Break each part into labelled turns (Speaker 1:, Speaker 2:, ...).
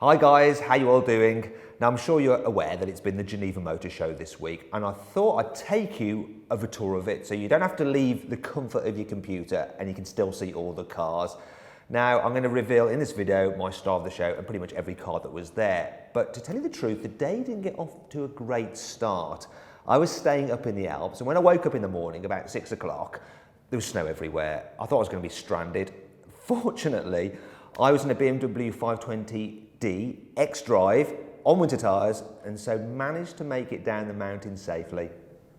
Speaker 1: Hi guys, how you all doing? Now I'm sure you're aware that it's been the Geneva Motor Show this week, and I thought I'd take you of a tour of it so you don't have to leave the comfort of your computer and you can still see all the cars. Now I'm going to reveal in this video my star of the show and pretty much every car that was there. But to tell you the truth, the day didn't get off to a great start. I was staying up in the Alps, and when I woke up in the morning about 6 o'clock, there was snow everywhere. I thought I was going to be stranded. Fortunately, I was in a BMW 520D X-Drive on winter tyres, and so managed to make it down the mountain safely.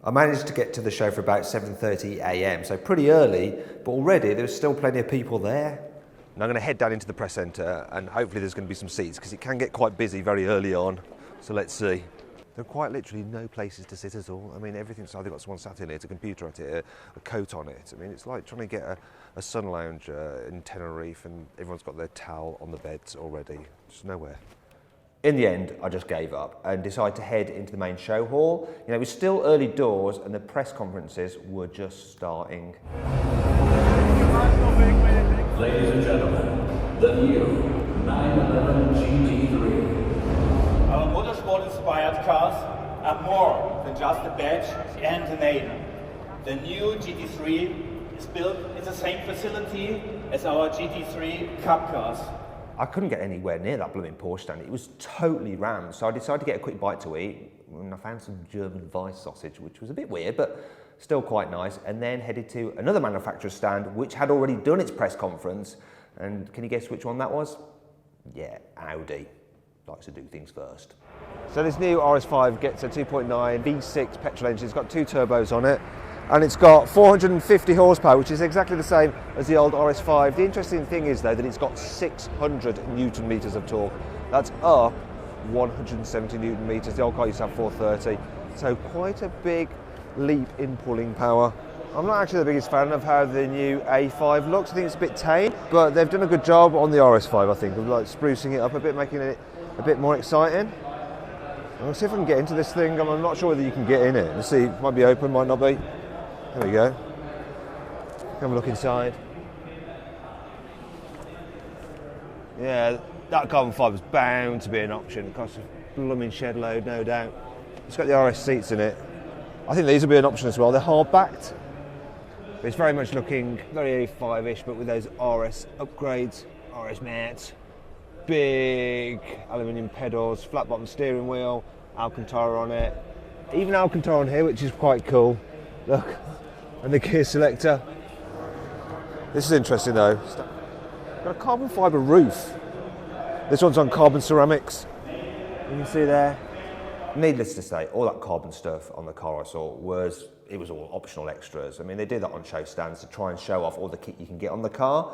Speaker 1: I managed to get to the show for about 7:30 a.m, so pretty early, but already there was still plenty of people there. And I'm going to head down into the press centre, and hopefully there's going to be some seats, because it can get quite busy very early on, so let's see. There are quite literally no places to sit at all. I mean, everything's either got someone sat in it, a computer at it, a coat on it. I mean, it's like trying to get a sun lounge in Tenerife and everyone's got their towel on the beds already. Just nowhere. In the end, I just gave up and decided to head into the main show hall. You know, it was still early doors and the press conferences were just starting.
Speaker 2: Ladies and gentlemen, the new 911 GT3.
Speaker 3: Our motorsport-inspired cars are more than just a badge and a name. The new GT3 is built in the same facility as our GT3 Cup cars.
Speaker 1: I couldn't get anywhere near that blooming Porsche stand. It was totally rammed, so I decided to get a quick bite to eat, and I found some German Weiss sausage, which was a bit weird, but still quite nice, and then headed to another manufacturer's stand, which had already done its press conference, and can you guess which one that was? Yeah, Audi. Likes to do things first. So this new RS5 gets a 2.9 V6 petrol engine. It's got two turbos on it, and it's got 450 horsepower, which is exactly the same as the old RS5. The interesting thing is, though, that it's got 600 newton meters of torque. That's up 170 newton meters. The old car used to have 430. So quite a big leap in pulling power. I'm not actually the biggest fan of how the new A5 looks. I think it's a bit tame, but they've done a good job on the RS5, I think, of like sprucing it up a bit, making it a bit more exciting. I'll see if I can get into this thing. I'm not sure whether you can get in it. Let's see, it might be open, might not be. There we go. Have a look inside. Yeah, that carbon fibre is bound to be an option. It costs a blooming shed load, no doubt. It's got the RS seats in it. I think these will be an option as well. They're hard backed. But it's very much looking very A5-ish, but with those RS upgrades, RS mats, big aluminium pedals, flat bottom steering wheel, Alcantara on it. Even Alcantara on here, which is quite cool. Look, and the gear selector. This is interesting though. Got a carbon fibre roof. This one's on carbon ceramics. You can see there. Needless to say, all that carbon stuff on the car I saw was all optional extras. I mean, they do that on show stands to try and show off all the kit you can get on the car.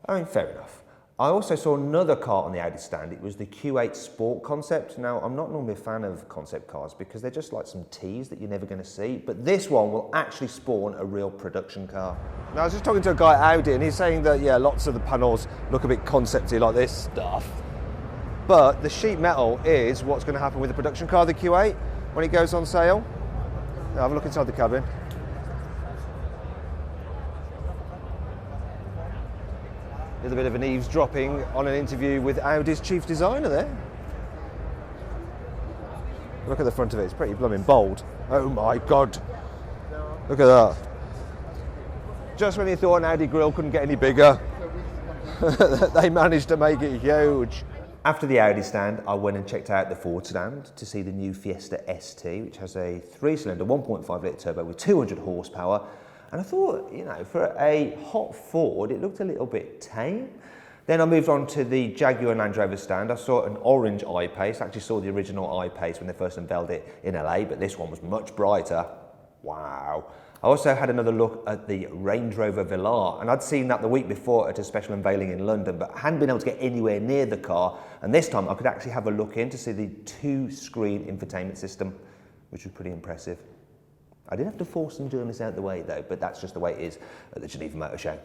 Speaker 1: I mean, fair enough. I also saw another car on the Audi stand. It was the Q8 Sport concept. Now, I'm not normally a fan of concept cars because they're just like some teas that you're never going to see, but this one will actually spawn a real production car. Now, I was just talking to a guy at Audi and he's saying that, yeah, lots of the panels look a bit concepty like this stuff, but the sheet metal is what's going to happen with the production car, the Q8, when it goes on sale. Now, have a look inside the cabin. A bit of an eavesdropping on an interview with Audi's chief designer there. Look at the front of it, it's pretty blooming bold. Oh my God. Look at that. Just when you thought an Audi grille couldn't get any bigger, they managed to make it huge. After the Audi stand, I went and checked out the Ford stand to see the new Fiesta ST, which has a 3-cylinder 1.5 litre turbo with 200 horsepower. And I thought, you know, for a hot Ford, it looked a little bit tame. Then I moved on to the Jaguar and Land Rover stand. I saw an orange I-Pace. I actually saw the original I-Pace when they first unveiled it in LA, but this one was much brighter. Wow. I also had another look at the Range Rover Velar, and I'd seen that the week before at a special unveiling in London, but hadn't been able to get anywhere near the car. And this time I could actually have a look in to see the 2-screen infotainment system, which was pretty impressive. I did have to force some journalists out the way though, but that's just the way it is at the Geneva Motor Show.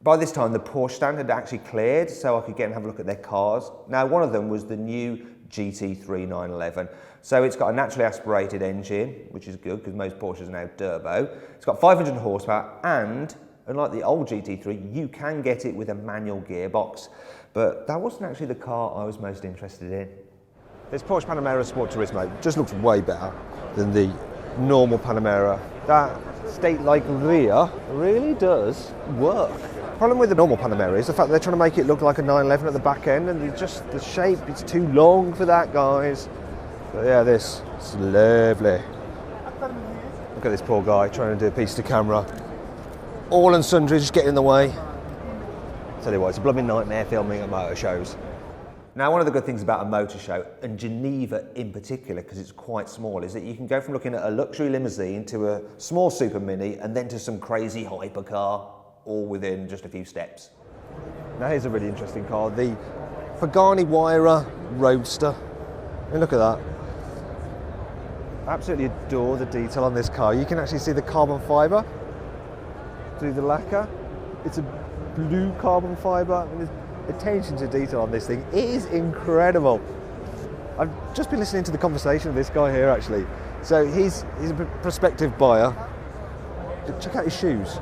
Speaker 1: By this time, the Porsche stand had actually cleared, so I could get and have a look at their cars. Now, one of them was the new GT3 911. So it's got a naturally aspirated engine, which is good because most Porsches are now turbo. It's got 500 horsepower and Unlike the old GT3, you can get it with a manual gearbox, but that wasn't actually the car I was most interested in. This Porsche Panamera Sport Turismo just looks way better than the normal Panamera. That state-like rear really does work. The problem with the normal Panamera is the fact that they're trying to make it look like a 911 at the back end, and the shape, it's too long for that, guys. But yeah, this is lovely. Look at this poor guy trying to do a piece to camera. All and sundry just getting in the way. Tell you what, it's a blooming nightmare filming at motor shows. Now, one of the good things about a motor show, and Geneva in particular, because it's quite small, is that you can go from looking at a luxury limousine to a small super mini and then to some crazy hypercar, all within just a few steps. Now here's a really interesting car, the Pagani Huayra Roadster. I mean, look at that. Absolutely adore the detail on this car. You can actually see the carbon fibre through the lacquer. It's a blue carbon fibre. I mean, the attention to detail on this thing is incredible. I've just been listening to the conversation of this guy here actually. So he's a prospective buyer. Check out his shoes.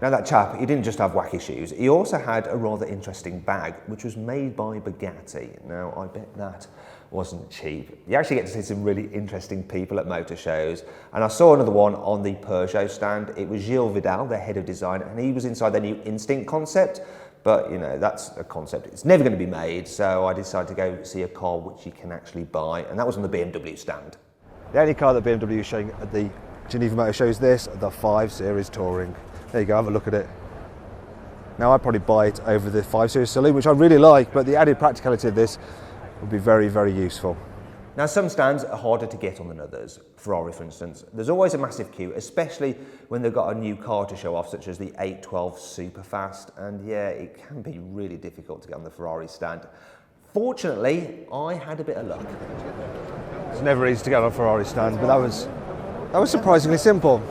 Speaker 1: Now that chap, he didn't just have wacky shoes, he also had a rather interesting bag, which was made by Bugatti. Now, I bet that wasn't cheap. You actually get to see some really interesting people at motor shows, and I saw another one on the Peugeot stand. It was Gilles Vidal, their head of design, and he was inside their new Instinct concept, but you know, that's a concept. It's never going to be made, so I decided to go see a car which you can actually buy, and that was on the BMW stand. The only car that BMW is showing at the Geneva Motor Show is this, the 5 Series Touring. There you go, have a look at it. Now I'd probably buy it over the 5 Series Saloon, which I really like, but the added practicality of this would be very, very useful. Now some stands are harder to get on than others. Ferrari, for instance. There's always a massive queue, especially when they've got a new car to show off, such as the 812 Superfast, and yeah, it can be really difficult to get on the Ferrari stand. Fortunately, I had a bit of luck. It's never easy to get on a Ferrari stand, but that was surprisingly simple.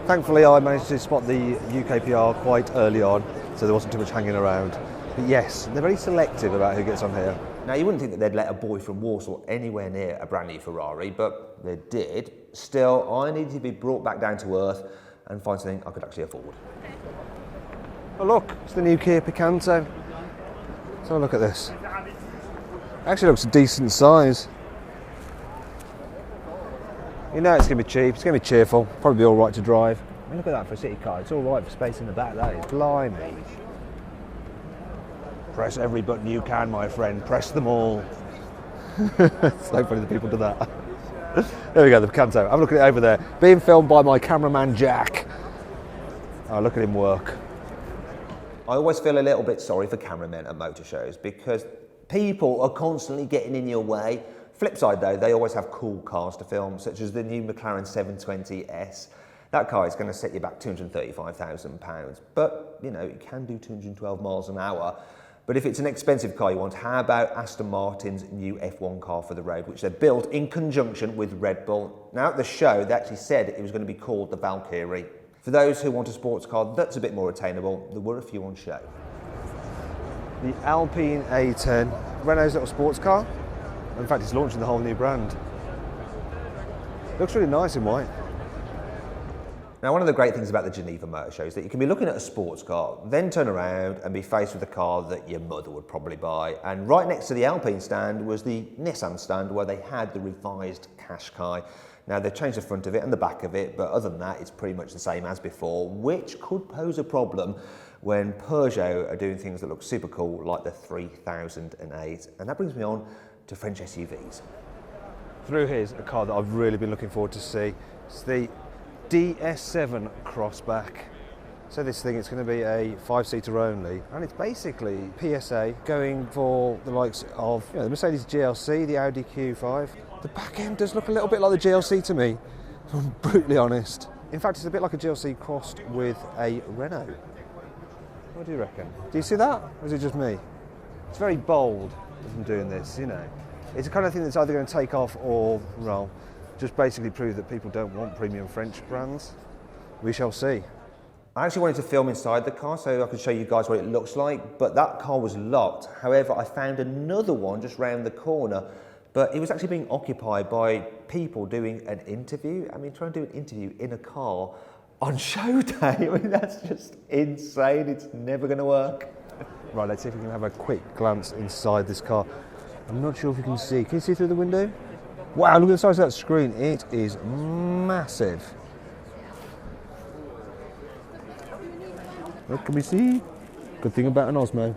Speaker 1: Thankfully, I managed to spot the UKPR quite early on, so there wasn't too much hanging around. But yes, they're very selective about who gets on here. Now, you wouldn't think that they'd let a boy from Warsaw anywhere near a brand new Ferrari, but they did. Still, I needed to be brought back down to earth and find something I could actually afford. Oh look, it's the new Kia Picanto. Let's have a look at this. Actually looks a decent size. You know it's going to be cheap, it's going to be cheerful, probably be all right to drive. I mean, look at that for a city car, it's all right for space in the back, that is. Blimey. Press every button you can, my friend, press them all. It's so funny that people do that. There we go, the Picanto. Have a look at it over there. Being filmed by my cameraman, Jack. Oh, look at him work. I always feel a little bit sorry for cameramen at motor shows because people are constantly getting in your way. Flip side though, they always have cool cars to film, such as the new McLaren 720S. That car is going to set you back £235,000, but you know, it can do 212 miles an hour. But if it's an expensive car you want, how about Aston Martin's new F1 car for the road, which they built in conjunction with Red Bull. Now at the show, they actually said it was going to be called the Valkyrie. For those who want a sports car that's a bit more attainable, there were a few on show. The Alpine A10, Renault's little sports car. In fact, it's launching the whole new brand. Looks really nice in white. Now, one of the great things about the Geneva Motor Show is that you can be looking at a sports car, then turn around and be faced with a car that your mother would probably buy. And right next to the Alpine stand was the Nissan stand where they had the revised Qashqai. Now, they've changed the front of it and the back of it, but other than that, it's pretty much the same as before, which could pose a problem when Peugeot are doing things that look super cool, like the 3008. And that brings me on to French SUVs. Through here's a car that I've really been looking forward to see. It's the DS7 Crossback. So this thing, it's going to be a 5-seater only, and it's basically PSA going for the likes of the Mercedes GLC, the Audi Q5. The back end does look a little bit like the GLC to me, if I'm brutally honest. In fact, it's a bit like a GLC crossed with a Renault. What do you reckon? Do you see that, or is it just me? It's very bold as I'm doing this, you know. It's the kind of thing that's either going to take off or, well, just basically prove that people don't want premium French brands. We shall see. I actually wanted to film inside the car so I could show you guys what it looks like, but that car was locked. However, I found another one just round the corner, but it was actually being occupied by people doing an interview. I mean, trying to do an interview in a car on show day. I mean, that's just insane. It's never going to work. Right, let's see if we can have a quick glance inside this car. I'm not sure if you can see. Can you see through the window? Wow, look at the size of that screen. It is massive. What can we see? Good thing about an Osmo.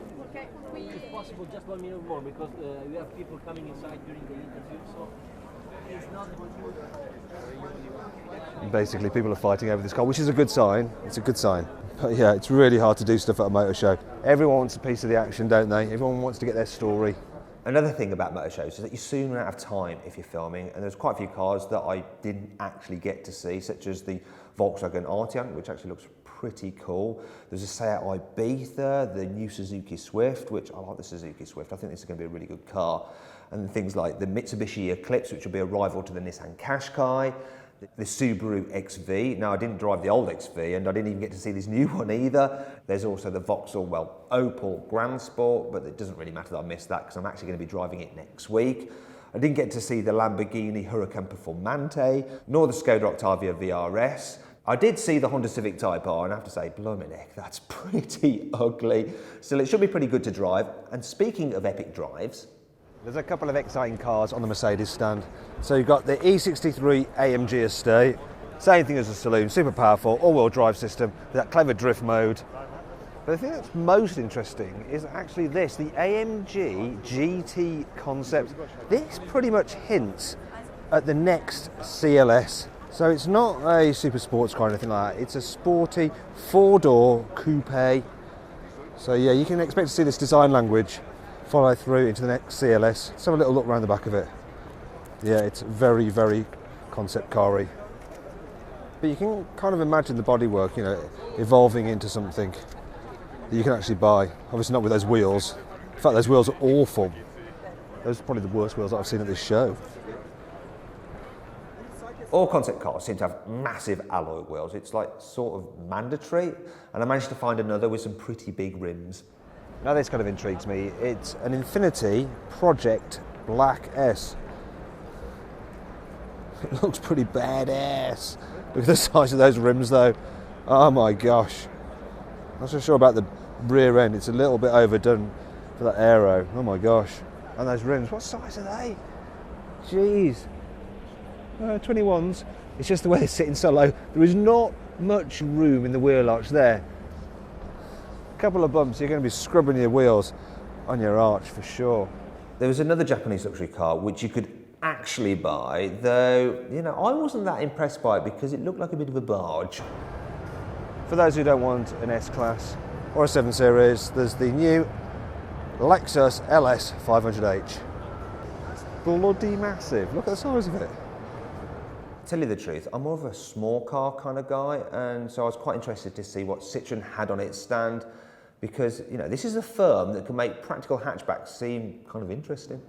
Speaker 4: If possible, just 1 minute more, because we have people coming inside during the interview, so it's not.
Speaker 1: Basically, people are fighting over this car, which is a good sign. It's a good sign. But yeah, it's really hard to do stuff at a motor show. Everyone wants a piece of the action, don't they? Everyone wants to get their story. Another thing about motor shows is that you soon run out of time if you're filming, and there's quite a few cars that I didn't actually get to see, such as the Volkswagen Arteon, which actually looks pretty cool. There's a Seat Ibiza, the new Suzuki Swift, which I like the Suzuki Swift. I think this is going to be a really good car. And things like the Mitsubishi Eclipse, which will be a rival to the Nissan Qashqai, the Subaru XV. Now, I didn't drive the old XV, and I didn't even get to see this new one either. There's also the Vauxhall, Opel Grand Sport, but it doesn't really matter that I missed that because I'm actually going to be driving it next week. I didn't get to see the Lamborghini Huracan Performante, nor the Skoda Octavia VRS. I did see the Honda Civic Type R, and I have to say, blimey neck, that's pretty ugly. Still, it should be pretty good to drive. And speaking of epic drives, there's a couple of exciting cars on the Mercedes stand. So you've got the E63 AMG estate, same thing as the saloon, super powerful, all-wheel drive system, with that clever drift mode. But the thing that's most interesting is actually this, the AMG GT concept. This pretty much hints at the next CLS. So it's not a super sports car or anything like that, it's a sporty four-door coupe. So yeah, you can expect to see this design language follow through into the next CLS. Let's have a little look around the back of it. Yeah, it's very, very concept car-y. But you can kind of imagine the bodywork, you know, evolving into something that you can actually buy. Obviously not with those wheels. In fact, those wheels are awful. Those are probably the worst wheels I've seen at this show. All concept cars seem to have massive alloy wheels. It's like sort of mandatory. And I managed to find another with some pretty big rims. Now this kind of intrigues me. It's an Infinity Project Black S. It looks pretty badass. Look at the size of those rims though. Oh my gosh. I'm not so sure about the rear end. It's a little bit overdone for that aero. Oh my gosh. And those rims, what size are they? Jeez. 21s. It's just the way they're sitting so low. There is not much room in the wheel arch there. A couple of bumps, you're going to be scrubbing your wheels on your arch for sure. There was another Japanese luxury car which you could actually buy, though, you know, I wasn't that impressed by it because it looked like a bit of a barge. For those who don't want an S-Class or a 7 Series, there's the new Lexus LS 500h. It's bloody massive. Look at the size of it. To tell you the truth, I'm more of a small car kind of guy, and so I was quite interested to see what Citroën had on its stand, because, you know, this is a firm that can make practical hatchbacks seem kind of interesting.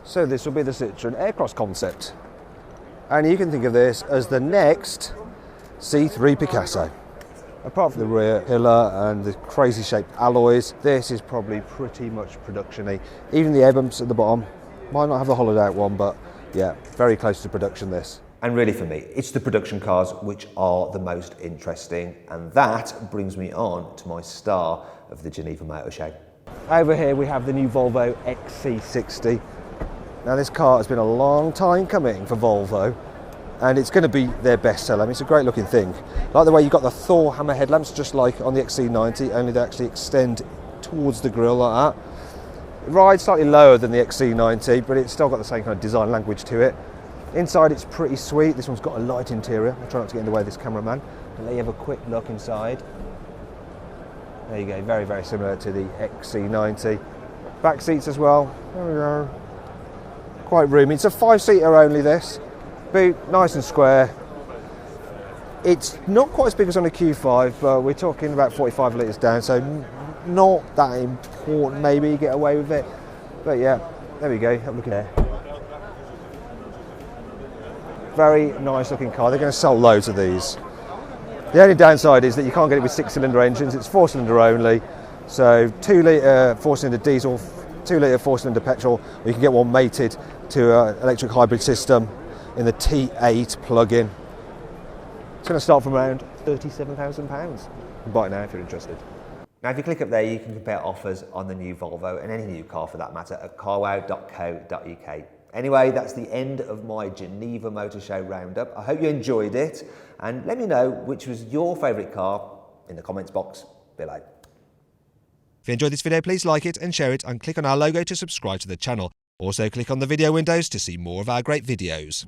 Speaker 1: So this will be the Citroën Aircross concept, and you can think of this as the next C3 Picasso. Apart from the rear pillar and the crazy shaped alloys, this is probably pretty much production-y. Even the air bumps at the bottom, might not have the hollowed out one, but yeah, very close to production this. And really for me, it's the production cars which are the most interesting, and that brings me on to my star of the Geneva Motor Show. Over here we have the new Volvo XC60. Now this car has been a long time coming for Volvo, and it's going to be their best seller. I mean, it's a great looking thing. Like the way you've got the Thor hammer headlamps, just like on the XC90, only they actually extend towards the grille like that. It rides slightly lower than the XC90, but it's still got the same kind of design language to it. Inside it's pretty sweet. This one's got a light interior. I'll try not to get in the way of this cameraman. I'll let you have a quick look inside. There you go, very, very similar to the XC90. Back seats as well. There we go. Quite roomy. It's a 5-seater only this. Boot, nice and square. It's not quite as big as on a Q5, but we're talking about 45 litres down, so not that important maybe you get away with it. But yeah, there we go, have a look at there. Very nice looking car. They're going to sell loads of these. The only downside is that you can't get it with 6-cylinder engines. It's 4-cylinder only. So 2-litre 4-cylinder diesel, 2-litre 4-cylinder petrol, or you can get one mated to an electric hybrid system in the T8 plug-in. It's going to start from around £37,000. Buy it now if you're interested. Now if you click up there, you can compare offers on the new Volvo and any new car for that matter at carwow.co.uk. Anyway, that's the end of my Geneva Motor Show roundup. I hope you enjoyed it, and let me know which was your favourite car in the comments box below. If you enjoyed this video, please like it and share it, and click on our logo to subscribe to the channel. Also click on the video windows to see more of our great videos.